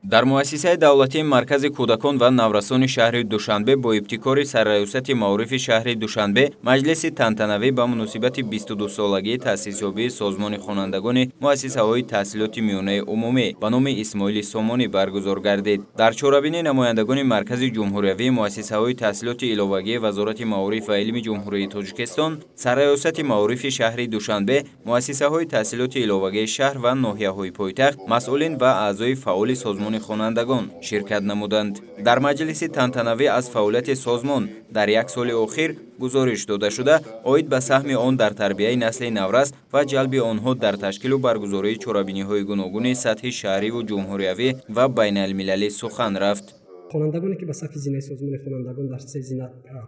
дар муассисаи давлатии маркази кӯдакон ва наврасони шаҳри Душанбе бо ибтикори сарраёсати маорифи шаҳри Душанбе маҷлиси тантанавӣ ба муносибати 22-солагии таъсисёбии созмони хонандагони муассисаҳои таҳсилоти миёнаи умумӣ ба номи Исмоили Сомонӣ баргузор гардид. Дар чорабинии намояндагони маркази ҷумҳуриявии муассисаҳои таҳсилоти иловагии Вазорати маориф ва илми ҷумҳурии Тоҷикистон, сарраёсати маорифи шаҳри Душанбе, муассисаҳои таҳсилоти иловагии шаҳр ва ноҳияҳои пойтахт, масъулин ва аъзои фаъоли созмони хонандагон ширкат намуданд. Дар маҷлиси тантанавӣ аз фаъолияти созмон дар як соли охир гузориш дода шуда, оид ба саҳми он дар тарбияи насли наврас ва ҷалби онҳо дар ташкилу баргузории чорабиниҳои гуногуни сатҳи шаҳриву ҷумҳуриявӣ ва байналмилалӣ сухан рафт. хонандагоне ки ба сафи зинаи созмони хонандагон дар се зина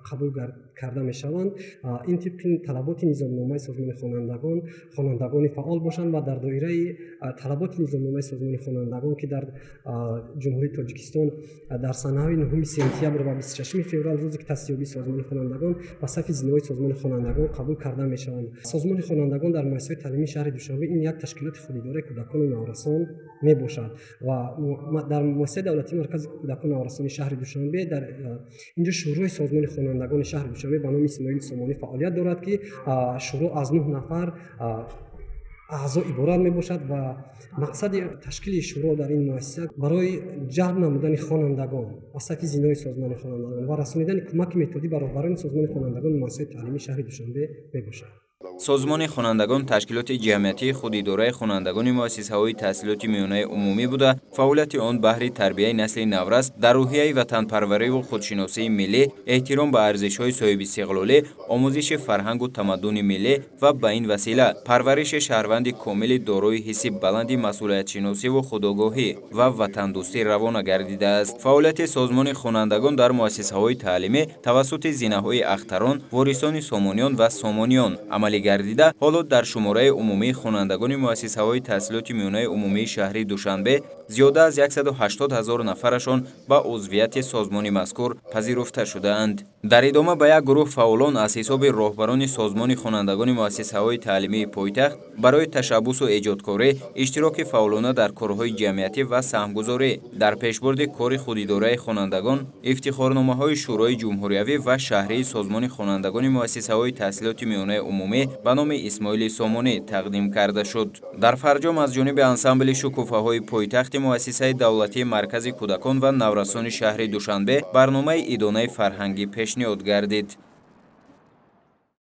қабул карда мешаванд, ин тибқи талаботи низомномаи созмони хонандагони фаъол бошанд ва дар доираи талаботи низомномаи созмони хонандагон ки дар ҷумҳурии Тоҷикистон дар санаҳои 9 сентябр ва 26 феврал рӯзи таъсисёбии созмони хонандагон ба сафи зинаи созмони хонандагон қабул карда мешаванд. Созмони хонандагон дар муассисаи таълимии шаҳри Душанбе ин як ташкилоти худидораи кӯдакону наврасон мебошад ва дар муассисаи давлатии маркази кӯдакону наврасони шаҳри Душанбе дар инҷо шӯрои созмони хонандагони шаҳри Душанбе ба номи Исмоили Сомонӣ фаъолият дорад ки шӯро аз 9 нафар аъзо иборат мебошад ва мақсади ташкили шӯро дар ин муассиса барои ҷалб намудани хонандагон ба сафи зинои созмони хонандагон ва расонидани кӯмаки методӣ ба роҳбарони созмони хонандагони муассисаи таълимии шаҳри Душанбе мебошад. созмони хонандагон ташкилоти ҷамъиятии худидораи хонандагони муассисаҳои таҳсилоти миёнаи умумӣ буда, фаъолияти он баҳри тарбияи насли наврас дар рӯҳияи ватанпарвариву худшиносии миллӣ, эҳтиром ба арзишҳои соҳибистиқлолӣ, омӯзиши фарҳангу тамаддуни миллӣ ва ба ин васила парвариши шаҳрванди комили дорои ҳисси баланди масъулиятшиносиву худогоҳӣ ва ватандӯстӣ равона гардидааст. фаъолияти созмони хонандагон дар муассисаҳои таълимӣ тавассути зинаҳои ахтарон, ворисони Сомониён ва Сомониён амалӣ гардида, ҳоло дар шумораи умумии хонандагони муассисаҳои таҳсилоти миёнаи умумии шаҳри Душанбе зиёда аз 180 000 нафарашон ба узвияти созмони мазкур пазируфта шудаанд. дар идома ба як гурӯҳ фаъолон аз ҳисоби роҳбарони созмони хонандагони муассисаҳои таълимии пойтахт барои ташаббусу эҷодкорӣ, иштироки фаъолона дар корҳои ҷамъиятӣ ва саҳмгузорӣ дар пешбурди кори худидораи хонандагон, ифтихорномаҳои шӯрои ҷумҳуриявӣ ва шаҳрии созмони хонандагони муассисаҳои таҳсилоти миёнаи умумӣ ба номи Исмоили Сомонӣ тақдим карда шуд. дар фарҷом аз ҷониби ансамбли шукуфаҳои пойтахти муассисаи давлатии маркази кӯдакон ва наврасони шаҳри Душанбе барномаи идонаи фарҳангӣ пешниҳод гардид.